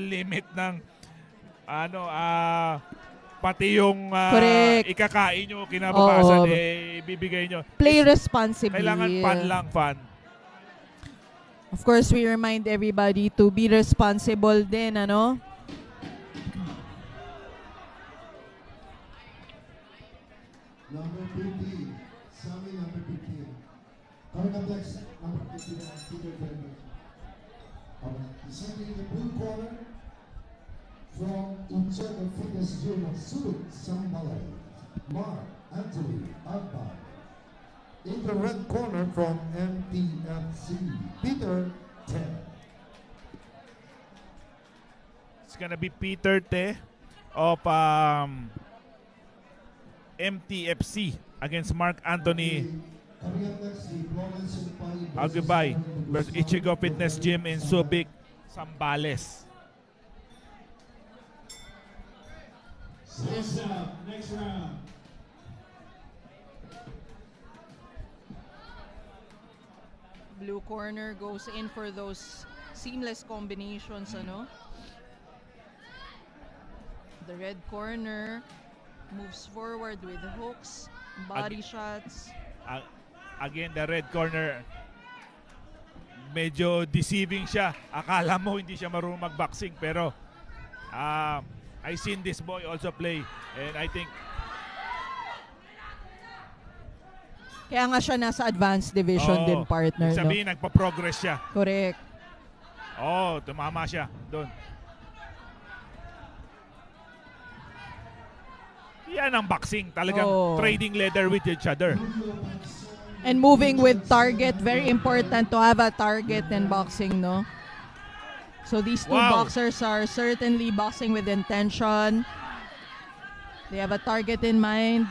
limit ng ano pati yung ikakain nyo kinabukasan ibibigay nyo. Play responsibly. Kailangan fun lang, fun. Of course, we remind everybody to be responsible din, ano? Number 15, Sammy number 15. Coming up next, number 15, Peter Ferber. Presenting the blue corner from Incheon Fitness Gym of Subic, Sambalay, Mark Anthony Agbar. In the red corner from MTFC, Peter Te. It's gonna be Peter Te of MTFC against Mark Anthony Agubay versus Ichigo Fitness Gym in Subic, Zambales. Next round. Blue corner goes in for those seamless combinations, ano? The red corner moves forward with hooks, body shots. Again, the red corner, medyo deceiving siya. Akala mo hindi siya marunong mag-boxing, pero I seen this boy also play, and I think kaya nga siya nasa advanced division din, partner. Sabihin, nagpa-progress siya. Correct. Tumama siya doon. Yan ang boxing. Talagang trading leather with each other. And moving with target. Very important to have a target in boxing, no? So these two boxers are certainly boxing with intention. They have a target in mind.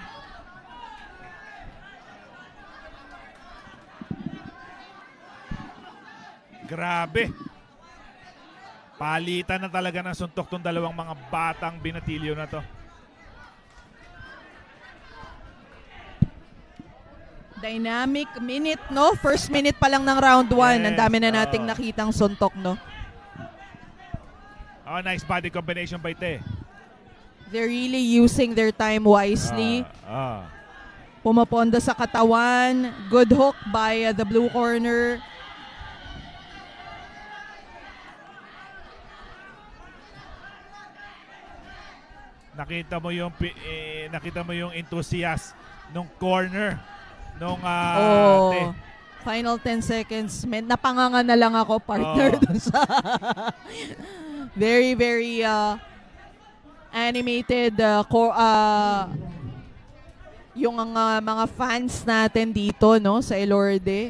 Grabe. Palitan na talaga ng suntok tong dalawang mga batang binatilyo na to. Dynamic minute, no? First minute pa lang ng round 1. Ang dami na nating nakitang suntok, no? Nice body combination by Te. They're really using their time wisely. Pumaponda sa katawan. Good hook by the blue corner. Nakita mo yung enthusiast nung corner nung final 10 seconds. Napanganga na lang ako, partner, dun sa very animated yung mga fans natin dito, no, sa Elorde.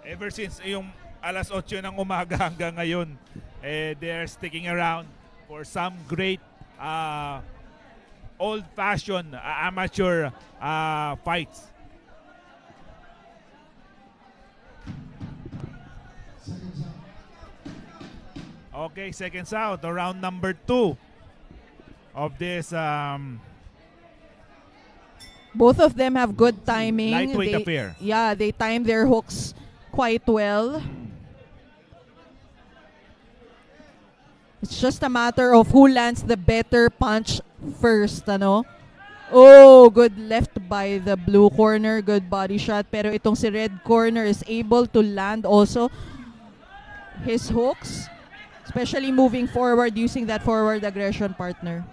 Ever since yung alas 8 ng umaga hanggang ngayon, they're sticking around for some great old-fashioned amateur fights. Okay, seconds out, round number 2 of this both of them have good timing. Lightweight affair. Yeah, they time their hooks quite well. It's just a matter of who lands the better punch first, ano? Good left by the blue corner. Good body shot. Pero itong si red corner is able to land also his hooks. Especially moving forward using that forward aggression, partner.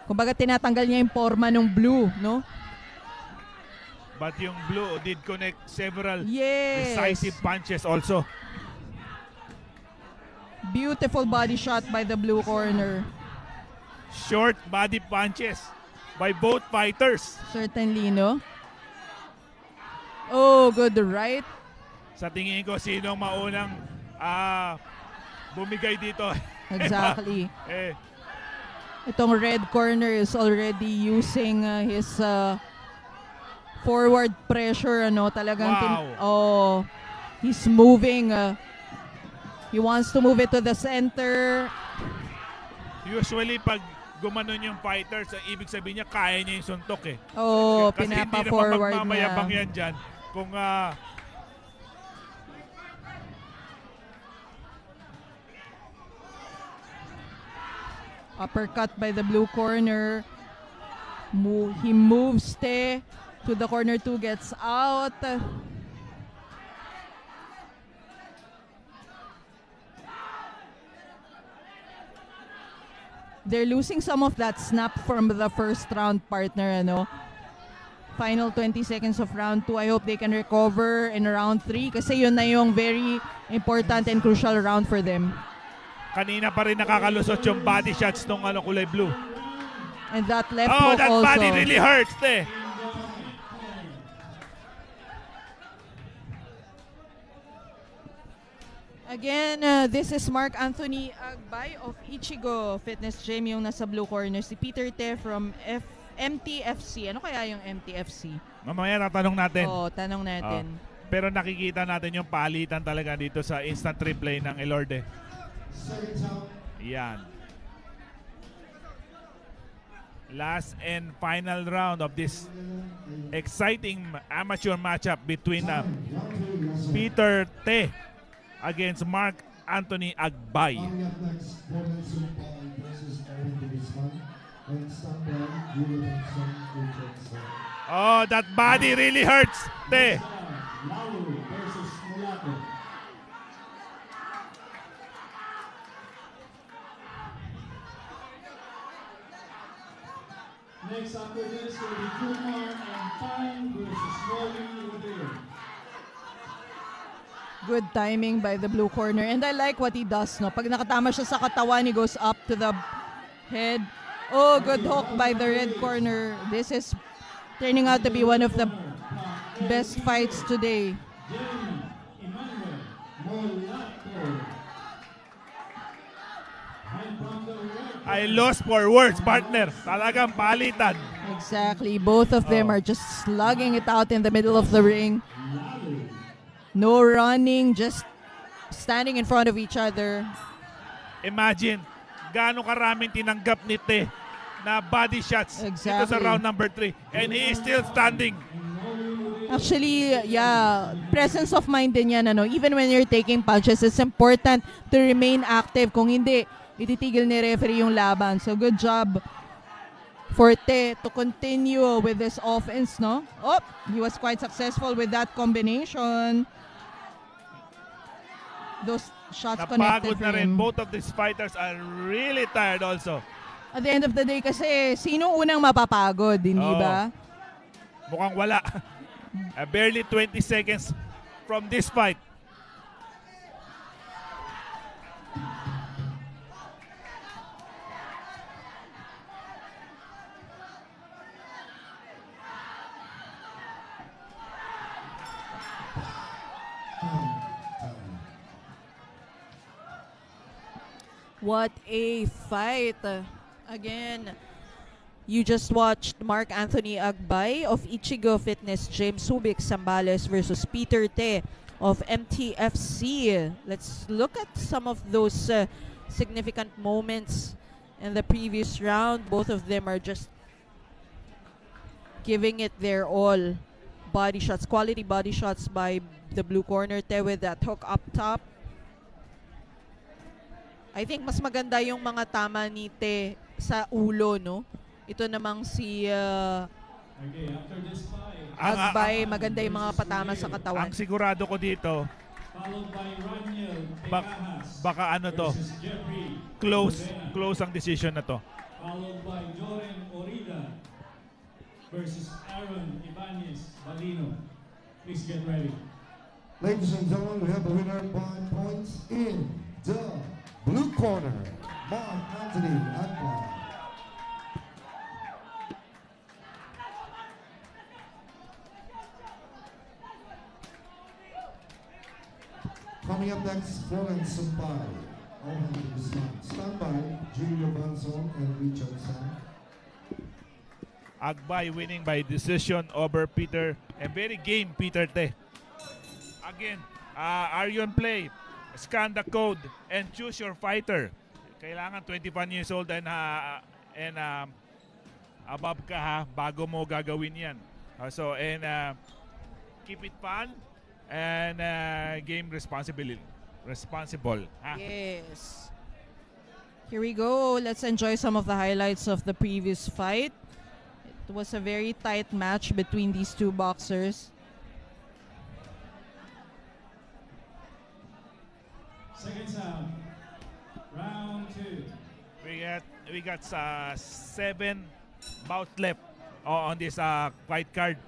Kumbaga tinatanggal niya yung forma ng blue, no? But yung blue did connect several decisive punches also. Beautiful body shot by the blue corner. Short body punches by both fighters. Certainly, no? Good right. Sa tingin ko, sino maunang bumigay dito? Exactly. Itong red corner is already using his forward pressure, ano, talagang he's moving. He wants to move it to the center. Usually pag gumanon yung fighters, ibig sabihin niya kaya niya yung suntok eh. Kasi pinapa-forward hindi naman magmamayabang niya. yan dyan kung Uppercut by the blue corner. He moves Te to the corner 2, gets out. They're losing some of that snap from the first round, partner, ano. Final 20 seconds of round 2. I hope they can recover in round 3 kasi yun na yung very important and crucial round for them. Kanina pa rin nakakalusot yung body shots nung kulay blue. And that left Oh, hook that also. body really hurts, Te. Again, this is Mark Anthony Agbay of Ichigo Fitness Gym, yung nasa blue corner. Si Peter Te from MTFC. Ano kaya yung MTFC? Mamaya natanong natin. Oo, tanong natin. Pero nakikita natin yung palitan talaga dito sa instant replay ng Elorde. Yan. Last and final round of this exciting amateur matchup between Peter Te against Mark Anthony Agbay. Coming up next, Gordon Sumpay versus Erwin Durisman. And standby, Julio Benson, Richardson. Oh, that body really hurts, Te. Lauro versus Mulato. Next after this will be Kumar and Fine versus Rolly Rodeo. Good timing by the blue corner. And I like what he does, no? Pag nakatama siya sa katawan, he goes up to the head. Oh, good hook by the red corner. This is turning out to be one of the best fights today. Jeremy Emmanuel Mulato. And from the red I lost for words, partner. Talagang palitan. Exactly. Both of them are just slugging it out in the middle of the ring. No running, just standing in front of each other. Imagine, gaano karaming tinanggap ni Te na body shots dito sa Exactly. round number 3. And he is still standing. Actually, yeah, presence of mind din yan. Ano? Even when you're taking punches, it's important to remain active. Kung hindi, ititigil ni referee yung laban. So good job for Te to continue with this offense, no? Oh, he was quite successful with that combination. Those shots connected Napagod na for rin. him. Both of these fighters are really tired also. At the end of the day kasi, sino unang mapapagod, hindi Oo. ba? Mukhang wala. Barely 20 seconds from this fight. What a fight. Again, you just watched Mark Anthony Agbay of Ichigo Fitness Gym, Subic Zambales versus Peter Te of MTFC. Let's look at some of those significant moments in the previous round. Both of them are just giving it their all. Body shots, quality body shots by the blue corner, Te, with that hook up top. I think mas maganda yung mga tama ni Te sa ulo, no? Ito namang si Okay, after this fight, Agbay, maganda yung mga patama sa katawan. Ang sigurado ko dito, followed by Raniel Bak- Pecajas baka ano to, versus Jeffrey close Rodena. ang decision na to. Followed by Joren Orida versus Aaron Ibanez Balino. Please get ready. Ladies and gentlemen, we have a winner by points in the blue corner, Mark Anthony Agbay. Coming up next, Florence Sumpay. Standby, Julio Benson and Richardson. Agbay winning by decision over Peter. And very game, Peter Te. Again, are you on play? Scan the code and choose your fighter. Kailangan 21 years old and above ka ha, bago mo gagawin yan. Keep it fun and game responsible. Ha? Yes. Here we go. Let's enjoy some of the highlights of the previous fight. It was a very tight match between these two boxers. Second sound. Round 2. We got 7 bouts left on this fight card.